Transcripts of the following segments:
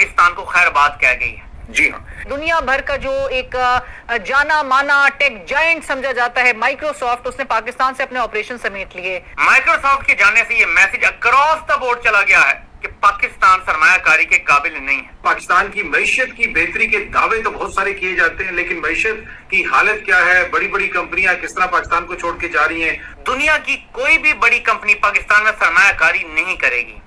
पाकिस्तान को खैरबाद कह गई है। जी हाँ, दुनिया भर का जो एक जाना माना टेक जायंट समझा जाता है माइक्रोसॉफ्ट, उसने पाकिस्तान से अपने ऑपरेशन समेट लिए। माइक्रोसॉफ्ट के जाने से ये मैसेज अक्रॉस द बोर्ड चला गया है कि पाकिस्तान सरमायाकारी के काबिल नहीं है। पाकिस्तान की मईशत की बेहतरी के दावे तो बहुत सारे किए जाते हैं, लेकिन मईशत की हालत क्या है, बड़ी बड़ी कंपनियां किस तरह पाकिस्तान को छोड़ के जा रही हैं। दुनिया की कोई भी बड़ी कंपनी पाकिस्तान में सरमायाकारी नहीं करेगी।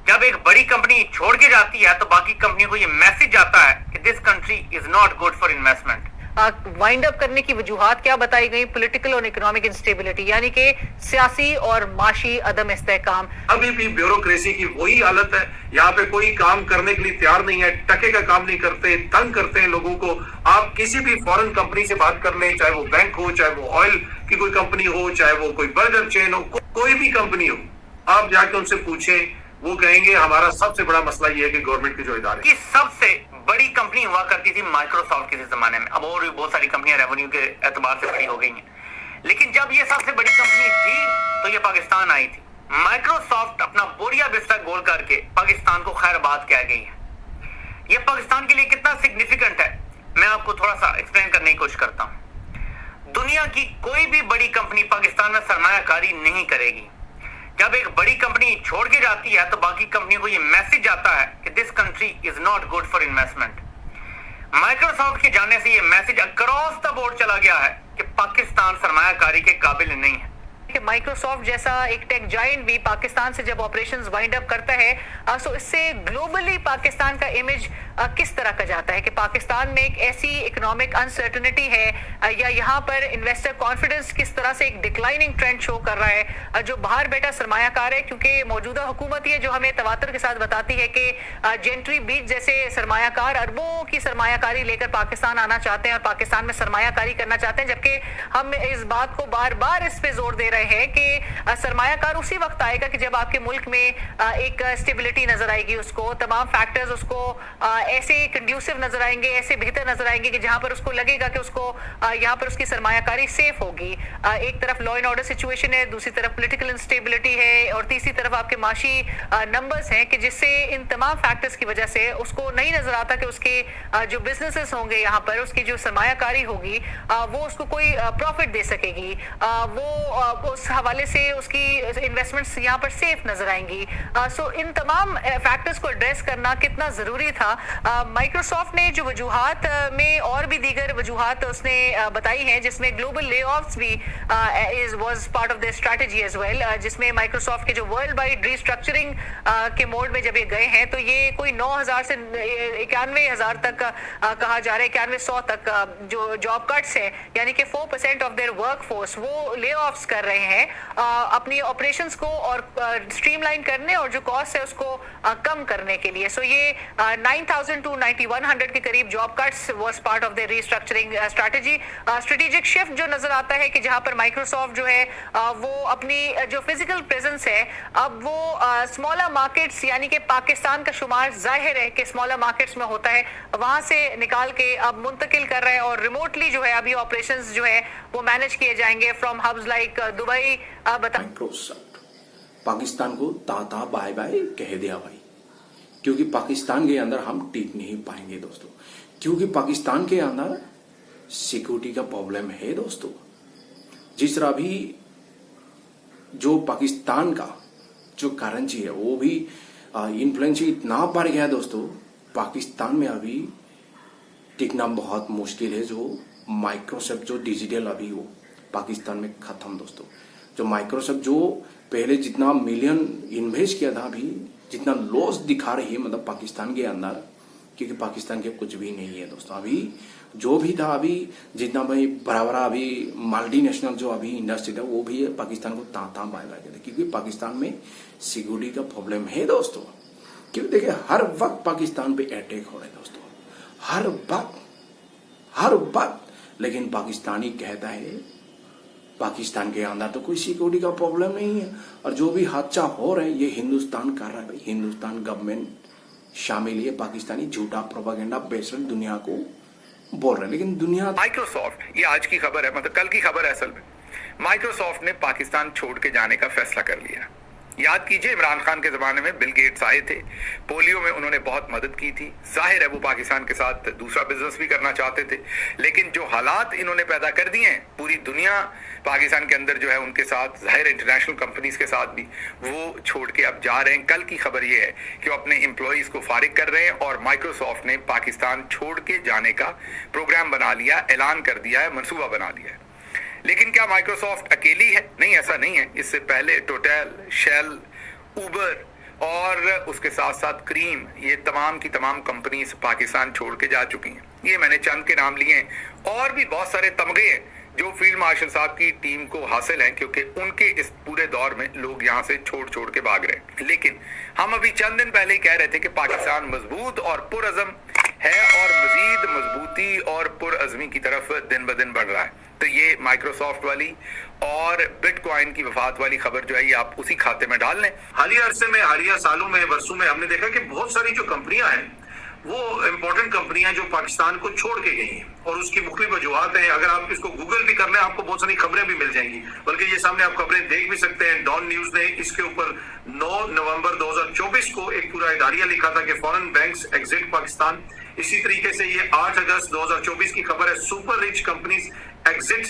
जब एक बड़ी कंपनी छोड़ के जाती है तो बाकी कंपनियों को ये मैसेज आता है कि this country is not good for investment. Wind up करने की वजूहात क्या बताई गई? पॉलिटिकल और इकोनॉमिक इंस्टेबिलिटी, यानी कि सियासी और माशी अदम इस्तेहकाम। अभी भी ब्यूरोक्रेसी की वही हालत है, यहाँ पे कोई काम करने के लिए तैयार नहीं है, टके का काम नहीं करते, तंग करते हैं लोगों को। आप किसी भी फॉरेन कंपनी से बात कर लें, चाहे वो बैंक हो, चाहे वो ऑयल की कोई कंपनी हो, चाहे वो कोई बर्गर चेन हो, कोई भी कंपनी हो, आप जाके उनसे पूछें, वो कहेंगे हमारा सबसे बड़ा मसला ये है कि गवर्नमेंट के जो इदारे की सबसे बड़ी कंपनी हुआ करती थी माइक्रोसॉफ्ट किसी जमाने में। अब और भी बहुत सारी कंपनियां रेवेन्यू के एतबार से बड़ी हो गई हैं, लेकिन जब ये सबसे बड़ी कंपनी थी तो ये पाकिस्तान आई थी। माइक्रोसॉफ्ट अपना बोरिया बिस्तर गोल करके पाकिस्तान को खैरबाद कह गई है। ये पाकिस्तान के लिए कितना सिग्निफिकेंट है, मैं आपको थोड़ा सा एक्सप्लेन करने की कोशिश करता हूँ। दुनिया की कोई भी बड़ी कंपनी पाकिस्तान में सरमायाकारी नहीं करेगी। जब एक बड़ी कंपनी छोड़ के जाती है तो बाकी कंपनियों को ये मैसेज आता है कि this country is not good for investment. Microsoft के जाने से ये मैसेज अक्रॉस द बोर्ड चला गया है कि पाकिस्तान सरमायाकारी के काबिल नहीं है। कि माइक्रोसॉफ्ट जैसा एक टेक जायंट भी पाकिस्तान से जब ऑपरेशंस वाइंड अप करता है, सो इससे ग्लोबली पाकिस्तान का इमेज किस तरह का जाता है कि पाकिस्तान में एक ऐसी इकोनॉमिक अनसर्टेनिटी है या यहाँ पर इन्वेस्टर कॉन्फिडेंस किस तरह से एक डिक्लाइनिंग ट्रेंड शो कर रहा है। जो बाहर बैठा सरमायाकार है, क्योंकि मौजूदा हुकूमत ये जो हमें तवातर के साथ बताती है कि जेंट्री बीच जैसे सरमायाकार अरबों की सरमायाकारी लेकर पाकिस्तान आना चाहते हैं और पाकिस्तान में सरमायाकारी करना चाहते हैं, जबकि हम इस बात को बार बार इस पे जोर दे रहे हैं कि सरमायाकार उसी वक्त आएगा कि जब आपके मुल्क में एक स्टेबिलिटी नजर आएगी, उसको तमाम फैक्टर्स उसको ऐसे कंड्यूसिव नजर आएंगे, ऐसे बेहतर नजर आएंगे कि जहां पर उसको लगेगा कि उसको यहाँ पर उसकी सरमायाकारी सेफ होगी। एक तरफ लॉ एंड ऑर्डर सिचुएशन है, दूसरी तरफ पॉलिटिकल इंस्टेबिलिटी है और तीसरी तरफ आपके माशी नंबर्स हैं कि जिससे इन तमाम फैक्टर्स की वजह से उसको नहीं नजर आता कि उसके जो बिजनेसेस होंगे यहाँ पर उसकी जो सरमायाकारी होगी वो उसको कोई प्रॉफिट दे सकेगी, वो उस हवाले से उसकी इन्वेस्टमेंट्स यहाँ पर सेफ नजर आएंगी। सो इन तमाम फैक्टर्स को एड्रेस करना कितना जरूरी था। माइक्रोसॉफ्ट ने जो वजूहात में और भी दीगर वजूहात उसने बताई हैं, जिसमें ग्लोबल ले ऑफ्स भी was part of the strategy as well, जिसमें माइक्रोसॉफ्ट के जो वर्ल्ड वाइड रीस्ट्रक्चरिंग के मोड में जब ये गए हैं तो ये कोई 9,000 से 91,000 तक कहा जा रहा है, 9100 तक जो जॉब कट्स हैं, यानी कि 4% ऑफ देयर वर्क फोर्स वो ले ऑफ्स कर रहे हैं अपनी ऑपरेशंस को और स्ट्रीमलाइन करने और जो कॉस्ट है उसको कम करने के लिए। सो ये 9,000 to 9,100 के करीब job cuts was part of the restructuring strategy. Strategic shift जो नजर आता है कि जहां पर माइक्रोसॉफ्ट जो है वो अपनी जो फिजिकल प्रेजेंस है अब वो स्मॉलर मार्केट्स, यानी कि पाकिस्तान का शुमार जाहिर है कि स्मॉलर मार्केट्स में होता है, वहां से निकाल के अब मुंतकिल कर रहे हैं और रिमोटली जो है अभी ऑपरेशंस जो है वो मैनेज किए जाएंगे from hubs like Dubai. Microsoft Pakistan को ताता बाय बाय कह दिया भाई, क्योंकि पाकिस्तान के अंदर हम टिक नहीं पाएंगे दोस्तों, क्योंकि पाकिस्तान के अंदर सिक्योरिटी का प्रॉब्लम है दोस्तों। जिस तरह भी जो पाकिस्तान का जो करेंसी है वो भी इन्फ्लुएंस इतना बढ़ गया है दोस्तों, पाकिस्तान में अभी टिकना बहुत मुश्किल है। जो माइक्रोसॉफ्ट जो डिजिटल अभी वो पाकिस्तान में खत्म दोस्तों। जो माइक्रोसॉफ्ट जो पहले जितना मिलियन इन्वेस्ट किया था अभी जितना लॉस दिखा रही है मतलब पाकिस्तान के अंदर, क्योंकि पाकिस्तान के कुछ भी नहीं है दोस्तों। अभी जो भी था अभी जितना भाई बराबर अभी मल्टीनेशनल जो अभी इंडस्ट्री था वो भी पाकिस्तान को ताता बाय बाय कहते, क्योंकि पाकिस्तान में सिक्योरिटी का प्रॉब्लम है दोस्तों। क्योंकि देखिए हर वक्त पाकिस्तान पे अटैक हो रहे हैं दोस्तों, हर वक्त। लेकिन पाकिस्तानी कहता है पाकिस्तान के अंदर तो कोई सिक्योरिटी का प्रॉब्लम नहीं है, और जो भी हादसा हो रहा है ये हिंदुस्तान कर रहा है भाई, हिंदुस्तान गवर्नमेंट शामिल है। पाकिस्तानी झूठा प्रोपेगेंडा बेशक दुनिया को बोल रहे हैं, लेकिन दुनिया माइक्रोसॉफ्ट, ये आज की खबर है, मतलब कल की खबर है असल में, माइक्रोसॉफ्ट ने पाकिस्तान छोड़ के जाने का फैसला कर लिया। याद कीजिए इमरान खान के जमाने में बिल गेट्स आए थे, पोलियो में उन्होंने बहुत मदद की थी। जाहिर है वो पाकिस्तान के साथ दूसरा बिजनेस भी करना चाहते थे, लेकिन जो हालात इन्होंने पैदा कर दिए हैं, पूरी दुनिया पाकिस्तान के अंदर जो है उनके साथ, जाहिर इंटरनेशनल कंपनीज के साथ भी, वो छोड़ के अब जा रहे हैं। कल की खबर ये है कि वो अपने एम्प्लॉइज को फारिग कर रहे हैं और माइक्रोसॉफ्ट ने पाकिस्तान छोड़ के जाने का प्रोग्राम बना लिया, ऐलान कर दिया है, मंसूबा बना लिया है। लेकिन क्या माइक्रोसॉफ्ट अकेली है? नहीं, ऐसा नहीं है। इससे पहले टोटल, शेल, उबर और उसके साथ साथ क्रीम, ये तमाम की तमाम कंपनीज पाकिस्तान छोड़ के जा चुकी हैं। ये मैंने चंद के नाम लिए हैं, और भी बहुत सारे तमगे हैं जो फील्ड मार्शल साहब की टीम को हासिल हैं, क्योंकि उनके इस पूरे दौर में लोग यहाँ से छोड़ के भाग रहे हैं। लेकिन हम अभी चंद दिन पहले ही कह रहे थे कि पाकिस्तान मजबूत और पुरअज़म है और मजीद मजबूती और पुरअज़मी की तरफ दिन ब दिन बढ़ रहा है। तो ये माइक्रोसॉफ्ट वाली और बिटकॉइन की वफात वाली खबर जो है, ये आप उसी खाते में डाल लें। हालिया अरसे में, हालिया सालों में, वर्षों में हमने देखा कि बहुत सारी जो कंपनियां हैं वो इंपॉर्टेंट कंपनियां जो पाकिस्तान को छोड़ के गई हैं, और उसकी मुख्तलिफ वजूहात हैं। अगर आप इसको गूगल भी कर लें आपको बहुत सारी खबरें भी मिल जाएंगी, बल्कि ये सामने आप खबरें देख भी सकते हैं। डॉन न्यूज ने इसके ऊपर 9 नवंबर 2024 को एक पूरा इदारिया लिखा था कि फॉरेन बैंक्स एग्जिट पाकिस्तान। इसी तरीके से ये 8 अगस्त 2024 की खबर है, super rich companies exit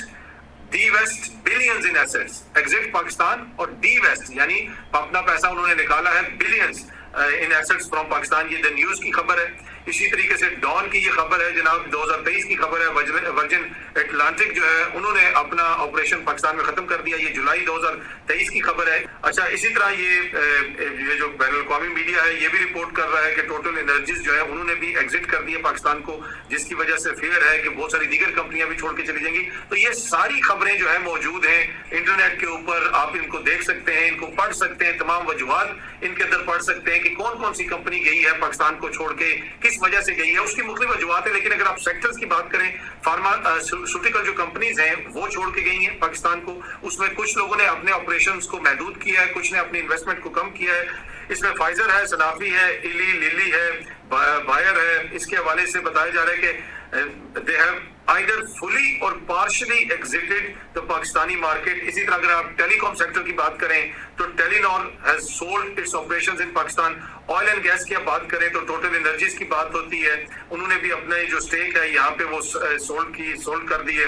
the west billions in assets. Exit Pakistan और डी वेस्ट यानी अपना पैसा उन्होंने निकाला है billions in assets from Pakistan. ये द न्यूज की खबर है। इसी तरीके से डॉन की ये खबर है जनाब, 2023 की खबर है। वर्जिन एटलांटिक जो है उन्होंने अपना ऑपरेशन पाकिस्तान में खत्म कर दिया, ये जुलाई 2023 की खबर है। अच्छा, इसी तरह ये जो बैनुल-अक़वामी मीडिया है ये भी रिपोर्ट कर रहा है कि टोटल एनर्जीज जो है उन्होंने भी एग्जिट कर दिया पाकिस्तान को, जिसकी वजह से फेयर है कि बहुत सारी दीगर कंपनियां भी छोड़ के चली जाएंगी। तो ये सारी खबरें जो है मौजूद हैं इंटरनेट के ऊपर, आप इनको देख सकते हैं, इनको पढ़ सकते हैं, तमाम वजूहात इनके अंदर पढ़ सकते हैं कि कौन कौन सी कंपनी गई है पाकिस्तान को छोड़ के, किस वजह से गई है, उसकी मुख्तलिफ वजूहात है। लेकिन अगर आप सेक्टर्स की बात करें, फार्मास्यूटिकल जो कंपनीज हैं वो छोड़ के गई हैं पाकिस्तान को। उसमें कुछ लोगों ने अपने ऑपरेशंस को महदूद किया है, कुछ ने अपनी इन्वेस्टमेंट को कम किया है। इसमें फाइजर है, सनाफी है, इली लिली है, बायर है। इसके हवाले से बताया जा रहा है कि दे हैव आइदर फुली और partially exerted the Pakistani market. इसी तरह अगर आप टेलीकॉम सेक्टर की बात करें तो Telenor has sold it's operations in Pakistan. Oil and gas की आप बात करें तो टोटल एनर्जीज की बात होती है, उन्होंने भी अपना जो स्टेक है यहाँ पे वो सोल्ड कर दी है।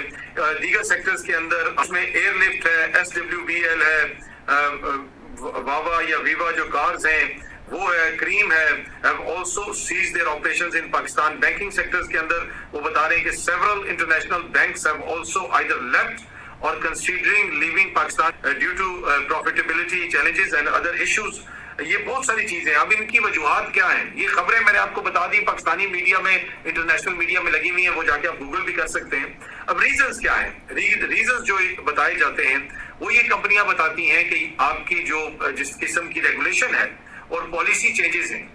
दीगर सेक्टर्स के अंदर उसमें एयरलिफ्ट है, SWBL है, वावा या वीवा जो कार्स हैं वो है, क्रीम है, have also seized their operations in Pakistan। Banking sectors के अंदर वो बता रहे हैं कि several international banks have also either left or considering leaving Pakistan due to profitability challenges and other issues। ये बहुत सारी चीजें, अब इनकी वजूहात क्या हैं? ये खबरें मैंने आपको बता दी, पाकिस्तानी मीडिया में, इंटरनेशनल मीडिया में लगी हुई हैं, वो जाके आप गूगल भी कर सकते हैं। अब रीजंस क्या हैं? रीजंस जो बताए जाते हैं वो ये कंपनियां बताती हैं कि आपकी जो जिस किस्म की रेगुलेशन है और पॉलिसी चेंजेस हैं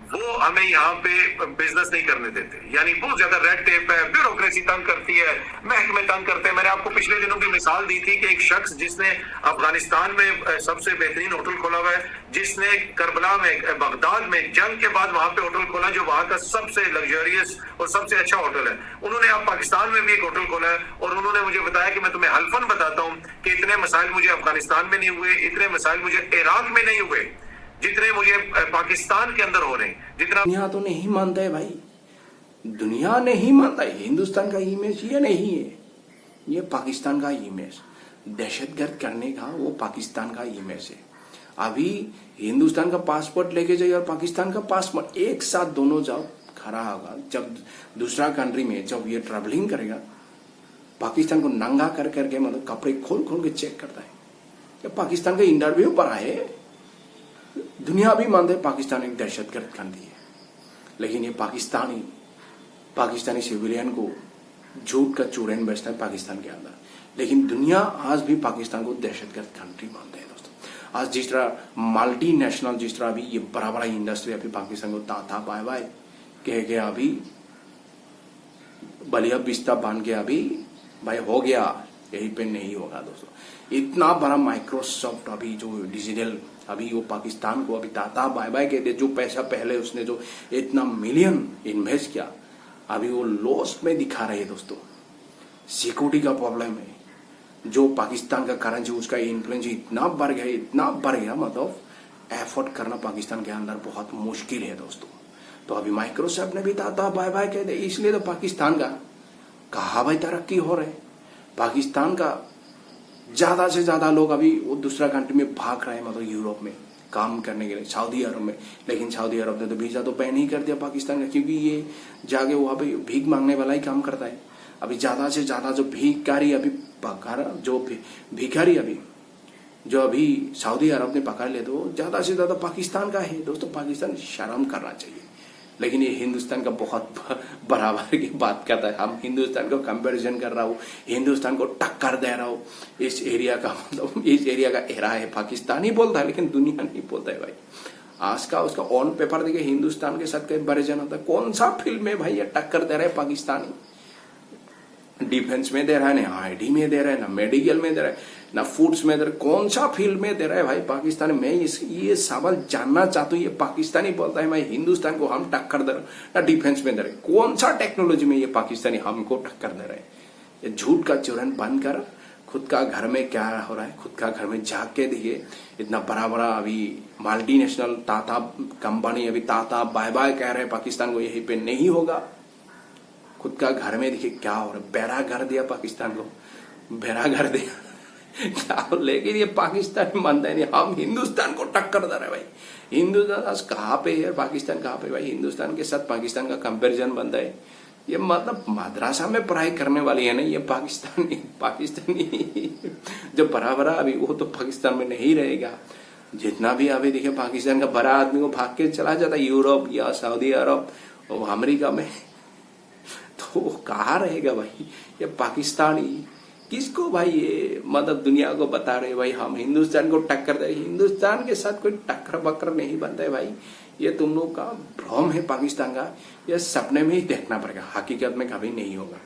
वो हमें यहाँ पे बिजनेस नहीं करने देते, यानी बहुत ज्यादा रेड टेप है, ब्यूरोक्रेसी तंग करती है, महकमे तंग करते हैं। मैंने आपको पिछले दिनों की मिसाल दी थी कि एक शख्स जिसने अफगानिस्तान में सबसे बेहतरीन होटल खोला हुआ है, जिसने करबला में, बगदाद में जंग के बाद वहां पे होटल खोला जो वहां का सबसे लग्जरियस और सबसे अच्छा होटल है। उन्होंने अब पाकिस्तान में भी एक होटल खोला है और उन्होंने मुझे बताया कि मैं तुम्हें हल्फन बताता हूँ कि इतने मसाइल मुझे अफगानिस्तान में नहीं हुए, इतने मसाइल मुझे इराक में नहीं हुए जितने मुझे पाकिस्तान के अंदर हो रहे हैं। जितना दुनिया तो नहीं मानता है भाई, दुनिया नहीं मानता है। हिंदुस्तान का इमेज ये नहीं है, ये पाकिस्तान का इमेज, दहशतगर्द करने का वो पाकिस्तान का इमेज है। अभी हिंदुस्तान का पासपोर्ट लेके जाइए और पाकिस्तान का पासपोर्ट एक साथ दोनों जाओ, खड़ा होगा। जब दूसरा कंट्री में जब ये ट्रैवलिंग करेगा, पाकिस्तान को नंगा कर करके मतलब कपड़े खोल खोल के चेक करता है। जब पाकिस्तान के इंटरव्यू पर आए, दुनिया भी मानते पाकिस्तान एक दहशतगर्द कंट्री है, लेकिन ये पाकिस्तानी सिविलियन को झूठ का चूरन बेचता है पाकिस्तान के अंदर। लेकिन दुनिया आज भी पाकिस्तान को दहशतगर्द कंट्री मानते हैं दोस्तों। आज जिस तरह मल्टी नेशनल, जिस तरह अभी ये बड़ा बड़ा इंडस्ट्री अभी पाकिस्तान को ताता बाय बाय कह के अभी बलिया बिस्ता बांध के अभी भाई हो गया, यही पे नहीं होगा दोस्तों। इतना बड़ा माइक्रोसॉफ्ट अभी जो डिजिटल अभी वो पाकिस्तान को अभी ताता बाय बाय कहते, जो पैसा पहले उसने जो इतना मिलियन इन्वेस्ट किया अभी वो लॉस में दिखा रहे हैं दोस्तों। सिक्योरिटी का प्रॉब्लम है, जो पाकिस्तान का करेंसी उसका इन्फ्लुएंस इतना बढ़ गया मतलब एफोर्ड करना पाकिस्तान के अंदर बहुत मुश्किल है दोस्तों। तो अभी माइक्रोसॉफ्ट ने भी ताता बाय बाय कह दे, इसलिए तो पाकिस्तान का कहा भाई तरक्की हो रहे, पाकिस्तान का ज्यादा से ज्यादा लोग अभी वो दूसरा कंट्री में भाग रहे हैं, मतलब यूरोप में काम करने के लिए, सऊदी अरब में। लेकिन सऊदी अरब ने तो वीजा तो बैन ही कर दिया पाकिस्तान का, क्योंकि ये जाके वहां पे भीख मांगने वाला ही काम करता है। अभी ज्यादा से ज्यादा जो भिखारी अभी भिखारी अभी जो अभी सऊदी अरब ने पकड़ ले तो ज्यादा से ज्यादा पाकिस्तान का है दोस्तों। पाकिस्तान शर्म करना चाहिए, लेकिन ये हिंदुस्तान का बहुत बराबर की बात करता है। हम हिंदुस्तान को कंपैरिजन कर रहा हूँ, हिंदुस्तान को टक्कर दे रहा हूँ। इस एरिया का मतलब इस एरिया का एरा है, पाकिस्तान ही बोलता है लेकिन दुनिया नहीं बोलता है भाई। आज का उसका ऑन पेपर देखिए हिंदुस्तान के साथ कंपैरिजन होता है, कौन सा फील्ड में भाई ये टक्कर दे रहा है पाकिस्तानी? डिफेंस में दे रहा है, ना आईडी में दे रहा है, ना मेडिकल में दे रहा है, ना फूड्स में दे रहा है, कौन सा फील्ड में दे रहा है भाई पाकिस्तान? मैं ये सवाल जानना चाहता हूँ। ये पाकिस्तानी बोलता है मैं हिंदुस्तान को हम टक्कर दे रहे हैं, ना डिफेंस में दे रहे, कौन सा टेक्नोलॉजी में ये पाकिस्तानी हमको टक्कर दे रहे हैं? ये झूठ का चूरन बंद कर, खुद का घर में क्या हो रहा है खुद का घर में झांक के देखिए। इतना बड़ा बड़ा अभी मल्टीनेशनल टाटा कंपनी अभी टाटा बाय बाय कह रहे हैं पाकिस्तान को, यहीं पे नहीं होगा। खुद का घर में देखिए क्या हो रहा है, बेड़ा घर दिया पाकिस्तान को, बेड़ा घर दिया क्या। लेकिन ये पाकिस्तान मानता है नहीं, हम हिंदुस्तान को टक्कर दे रहे भाई। हिंदुस्तान आज कहाँ पे है, पाकिस्तान कहाँ पे भाई? हिंदुस्तान के साथ पाकिस्तान का कंपैरिजन बनता है। ये मतलब मद्रासा में पढ़ाई करने वाली है ना ये पाकिस्तानी जो बड़ा बड़ा अभी वो तो पाकिस्तान में नहीं रहेगा। जितना भी अभी देखिए पाकिस्तान का बड़ा आदमी को भाग के चला जाता है यूरोप या सऊदी अरब और अमेरिका में, तो कहाँ रहेगा भाई ये पाकिस्तानी? किसको भाई ये मतलब दुनिया को बता रहे भाई हम हिंदुस्तान को टक्कर दे? हिंदुस्तान के साथ कोई टक्कर बक्कर नहीं बनता है भाई। ये तुम लोग का भ्रम है पाकिस्तान का, ये सपने में ही देखना पड़ेगा, हकीकत में कभी नहीं होगा।